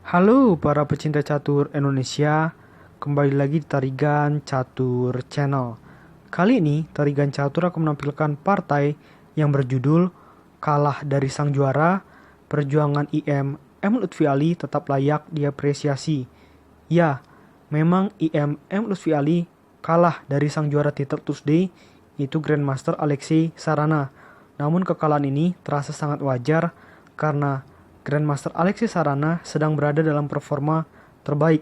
Halo para pecinta catur Indonesia, kembali lagi di Tarigan Catur Channel. Kali ini Tarigan Catur akan menampilkan partai yang berjudul Kalah dari Sang Juara, Perjuangan M. Lutfi Ali tetap layak diapresiasi. Ya, memang M. Lutfi Ali kalah dari sang juara titel Tuesday, yaitu Grandmaster Alexei Sarana. Namun kekalahan ini terasa sangat wajar karena Grandmaster Alexei Sarana sedang berada dalam performa terbaik,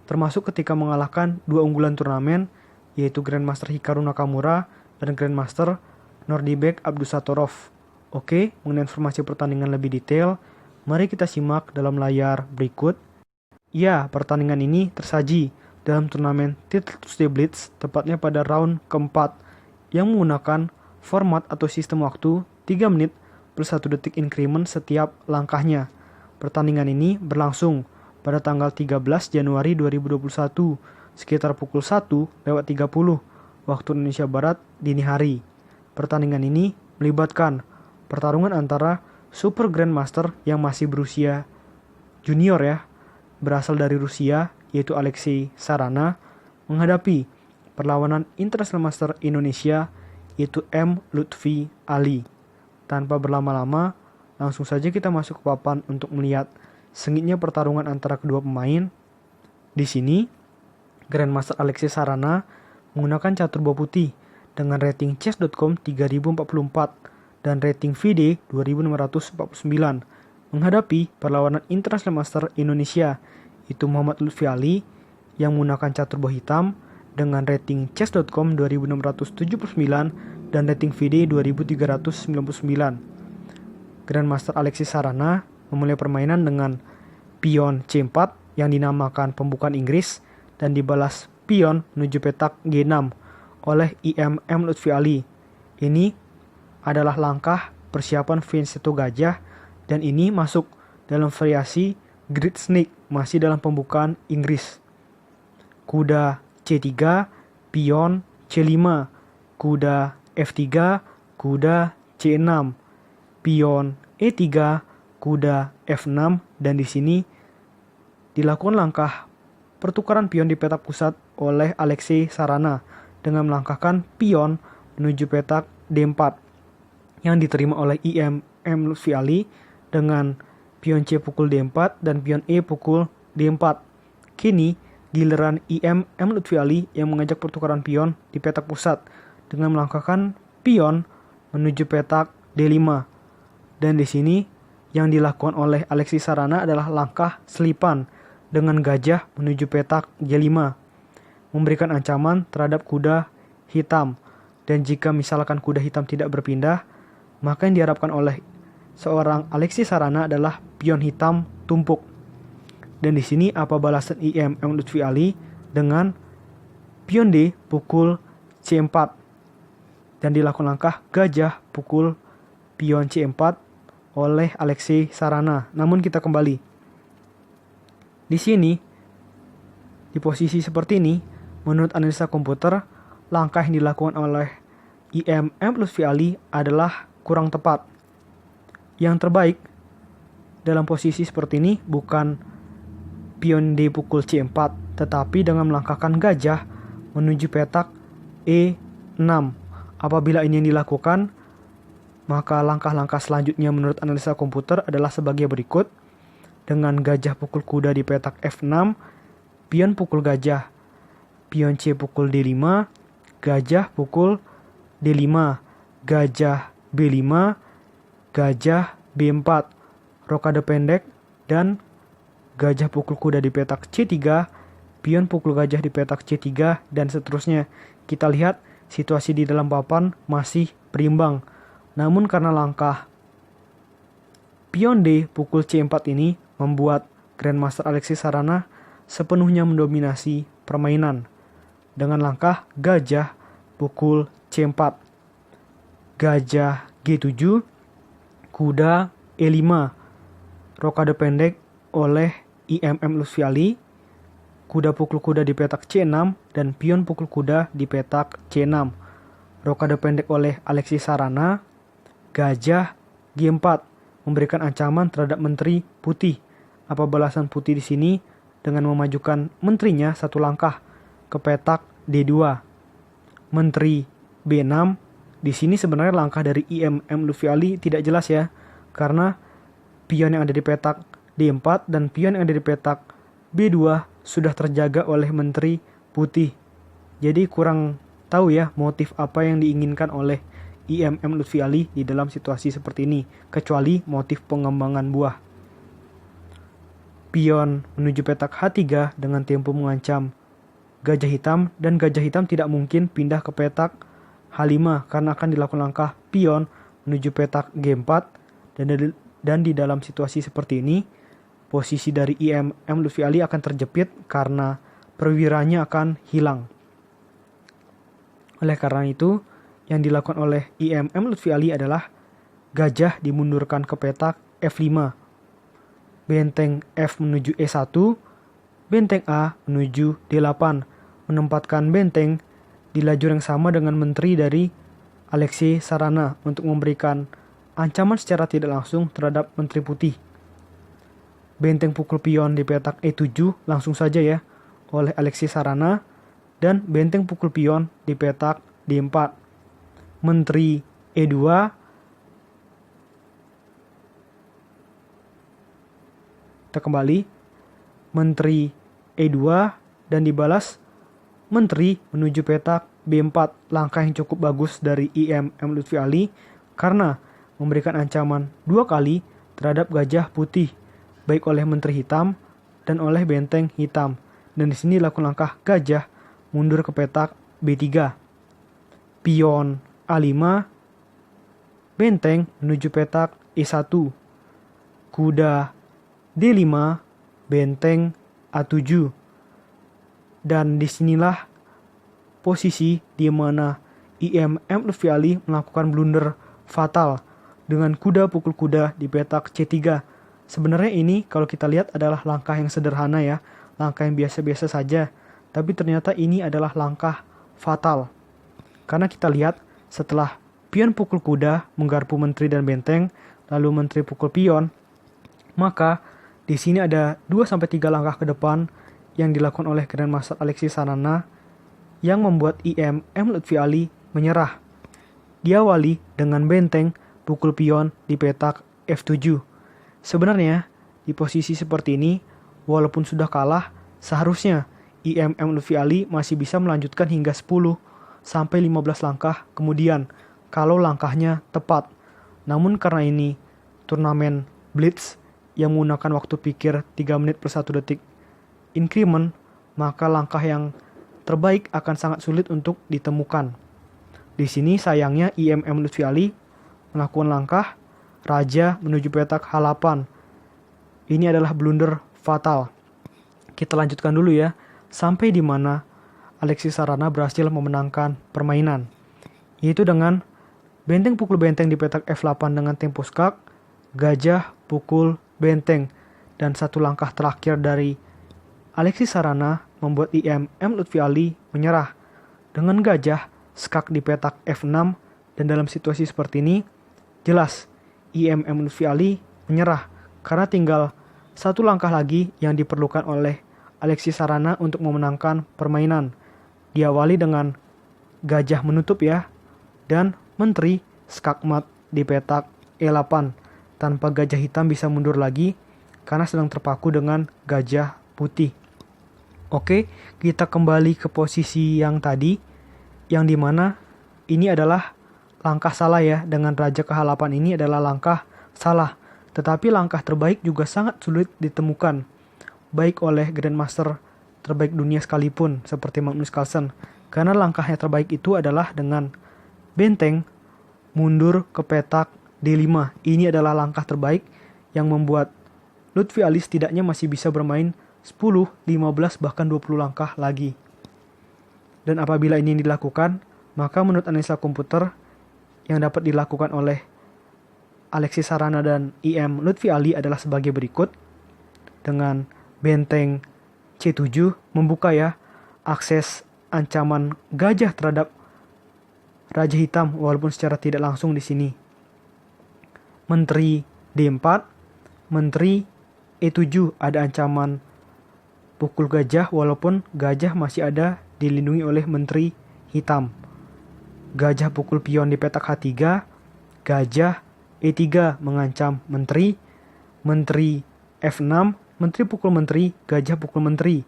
termasuk ketika mengalahkan dua unggulan turnamen, yaitu Grandmaster Hikaru Nakamura dan Grandmaster Nordibek Abdusattorov. Oke, mengenai informasi pertandingan lebih detail, mari kita simak dalam layar berikut. Ya, pertandingan ini tersaji dalam turnamen Title Tuesday Blitz, tepatnya pada round keempat, yang menggunakan format atau sistem waktu 3 menit plus 1 detik increment setiap langkahnya. Pertandingan ini berlangsung pada tanggal 13 Januari 2021 sekitar pukul 1:30 waktu Indonesia Barat dini hari. Pertandingan ini melibatkan pertarungan antara Super Grandmaster yang masih berusia junior berasal dari Rusia, yaitu Alexei Sarana, menghadapi perlawanan International Master Indonesia, yaitu M. Lutfi Ali. Tanpa berlama-lama, langsung saja kita masuk ke papan untuk melihat sengitnya pertarungan antara kedua pemain. Di sini, Grandmaster Alexei Sarana menggunakan catur bola putih dengan rating chess.com 3044 dan rating FIDE 2649 menghadapi perlawanan International Master Indonesia, yaitu Muhammad Lutfi Ali yang menggunakan catur bola hitam dengan rating chess.com 2679 dan rating FIDE 2399. Grandmaster Alexei Sarana memulai permainan dengan pion C4 yang dinamakan pembukaan Inggris dan dibalas pion menuju petak G6 oleh M. Lutfi Ali. Ini adalah langkah persiapan Vincenzo Gajah dan ini masuk dalam variasi Great Snake, masih dalam pembukaan Inggris. Kuda C3, pion C5, kuda F3, kuda C6, pion E3, kuda F6, dan di sini dilakukan langkah pertukaran pion di petak pusat oleh Alexei Sarana dengan melangkahkan pion menuju petak D4 yang diterima oleh M. Lutfi Ali dengan pion C pukul D4 dan pion E pukul D4. Kini giliran M. Lutfi Ali yang mengajak pertukaran pion di petak pusat dengan melangkahkan pion menuju petak D5. Dan di sini yang dilakukan oleh Alexei Sarana adalah langkah selipan dengan gajah menuju petak G5, memberikan ancaman terhadap kuda hitam. Dan jika misalkan kuda hitam tidak berpindah, maka yang diharapkan oleh seorang Alexei Sarana adalah pion hitam tumpuk. Dan di sini apa balasan M. Lutfi Ali dengan pion D pukul C4 dan dilakukan langkah gajah pukul pion C4 oleh Alexei Sarana. Namun kita kembali. Di sini di posisi seperti ini, menurut analisa komputer, langkah yang dilakukan oleh M. Lutfi Ali adalah kurang tepat. Yang terbaik dalam posisi seperti ini bukan pion D pukul C4, tetapi dengan melangkahkan gajah menuju petak E6. Apabila ini yang dilakukan, maka langkah-langkah selanjutnya menurut analisa komputer adalah sebagai berikut. Dengan gajah pukul kuda di petak F6, pion pukul gajah, pion C pukul D5, gajah pukul D5, gajah B5, gajah B4, rokade pendek, dan gajah pukul kuda di petak C3, pion pukul gajah di petak C3, dan seterusnya. Kita lihat situasi di dalam papan masih berimbang. Namun karena langkah pion D pukul C4 ini membuat Grandmaster Alexei Sarana sepenuhnya mendominasi permainan dengan langkah gajah pukul C4, gajah G7, kuda E5, rokade pendek oleh M. Lutfi Ali, kuda pukul kuda di petak C6, dan pion pukul kuda di petak C6, rokade pendek oleh Alexei Sarana, gajah G4, memberikan ancaman terhadap Menteri Putih Apa balasan putih di sini? Dengan memajukan menterinya satu langkah ke petak D2. Menteri B6, di sini sebenarnya langkah dari IMM Lutfi Ali tidak jelas ya, karena pion yang ada di petak D4 dan pion yang ada di petak B2 sudah terjaga oleh menteri putih. Jadi kurang tahu ya motif apa yang diinginkan oleh IMM Lutfi Ali di dalam situasi seperti ini, kecuali motif pengembangan buah. Pion menuju petak H3 dengan tempo mengancam gajah hitam, dan gajah hitam tidak mungkin pindah ke petak H5 karena akan dilakukan langkah pion menuju petak G4, dan di dalam situasi seperti ini posisi dari IMM Lutfi Ali akan terjepit karena perwiranya akan hilang. Oleh karena itu, yang dilakukan oleh IMM Lutfi Ali adalah gajah dimundurkan ke petak F5. Benteng F menuju E1, benteng A menuju D8, menempatkan benteng di lajur yang sama dengan menteri dari Alexei Sarana untuk memberikan ancaman secara tidak langsung terhadap menteri putih. Benteng pukul pion di petak E7 langsung saja ya oleh Alexei Sarana, dan benteng pukul pion di petak D4. Menteri E2 kita kembali menteri E2 dan dibalas menteri menuju petak B4, langkah yang cukup bagus dari IMM Lutfi Ali karena memberikan ancaman 2 kali terhadap gajah putih, baik oleh menteri hitam dan oleh benteng hitam. Dan di sini lakukan langkah gajah mundur ke petak B3. Pion A5, benteng menuju petak E1. Kuda D5, benteng A7. Dan disinilah posisi di mana IMM Lutfi Ali melakukan blunder fatal dengan kuda pukul kuda di petak C3. Sebenarnya ini kalau kita lihat adalah langkah yang sederhana ya, langkah yang biasa-biasa saja. Tapi ternyata ini adalah langkah fatal. Karena kita lihat setelah pion pukul kuda menggarpu menteri dan benteng, lalu menteri pukul pion, maka di sini ada 2-3 langkah ke depan yang dilakukan oleh Grandmaster Alexei Sarana yang membuat IMM Lutfi Ali menyerah. Diawali dengan benteng pukul pion di petak F7. Sebenarnya di posisi seperti ini, walaupun sudah kalah, seharusnya IMM Lutfi Ali masih bisa melanjutkan hingga 10-15 langkah kemudian kalau langkahnya tepat. Namun karena ini turnamen Blitz yang menggunakan waktu pikir 3 menit per 1 detik increment, maka langkah yang terbaik akan sangat sulit untuk ditemukan. Di sini sayangnya IMM Lutfi Ali melakukan langkah raja menuju petak H8. Ini adalah blunder fatal. Kita lanjutkan dulu ya, sampai di mana Alexei Sarana berhasil memenangkan permainan, yaitu dengan benteng pukul benteng di petak F8 dengan tempo skak, gajah pukul benteng, dan satu langkah terakhir dari Alexei Sarana membuat IMM Lutfi Ali menyerah dengan gajah skak di petak F6. Dan dalam situasi seperti ini jelas IMM Lutfi Ali menyerah karena tinggal satu langkah lagi yang diperlukan oleh Alexei Sarana untuk memenangkan permainan. Diawali dengan gajah menutup ya, dan menteri skakmat di petak E8 tanpa gajah hitam bisa mundur lagi karena sedang terpaku dengan gajah putih. Oke, kita kembali ke posisi yang tadi, yang dimana ini adalah langkah salah ya, dengan raja ke H8 ini adalah langkah salah. Tetapi langkah terbaik juga sangat sulit ditemukan, baik oleh Grandmaster terbaik dunia sekalipun seperti Magnus Carlsen. Karena langkahnya terbaik itu adalah dengan benteng mundur ke petak D5. Ini adalah langkah terbaik yang membuat Lutfi Ali setidaknya masih bisa bermain 10, 15, bahkan 20 langkah lagi. Dan apabila ini dilakukan, maka menurut analisa komputer yang dapat dilakukan oleh Alexei Sarana dan IM Lutfi Ali adalah sebagai berikut. Dengan benteng C7 membuka ya akses ancaman gajah terhadap raja hitam walaupun secara tidak langsung di sini. Menteri D4, menteri E7 ada ancaman pukul gajah walaupun gajah masih ada dilindungi oleh menteri hitam. Gajah pukul pion di petak H3, gajah E3 mengancam menteri, menteri F6, menteri pukul menteri, gajah pukul menteri,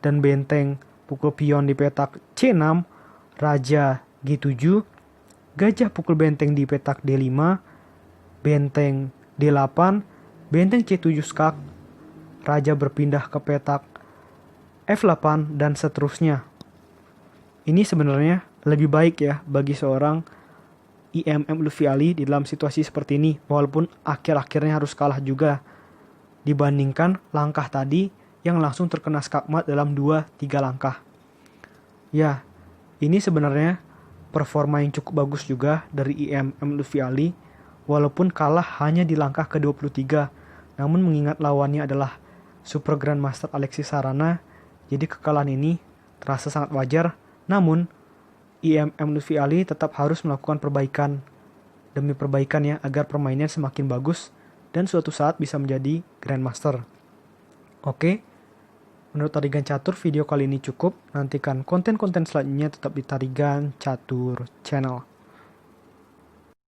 dan benteng pukul pion di petak C6, raja G7, gajah pukul benteng di petak D5, benteng D8, benteng C7 skak, raja berpindah ke petak F8, dan seterusnya. Ini sebenarnya lebih baik ya bagi seorang IMM Lutfi Ali di dalam situasi seperti ini, walaupun akhir-akhirnya harus kalah juga dibandingkan langkah tadi yang langsung terkena skakmat dalam 2-3 langkah. Ya, ini sebenarnya performa yang cukup bagus juga dari IMM Lutfi Ali, walaupun kalah hanya di langkah ke-23. Namun mengingat lawannya adalah Super Grandmaster Alexis Sarana, jadi kekalahan ini terasa sangat wajar. Namun, IMM Lutfi Ali tetap harus melakukan perbaikan demi perbaikan ya, agar permainannya semakin bagus dan suatu saat bisa menjadi Grandmaster. Oke, menurut Tarigan Catur video kali ini cukup. Nantikan konten-konten selanjutnya tetap di Tarigan Catur Channel.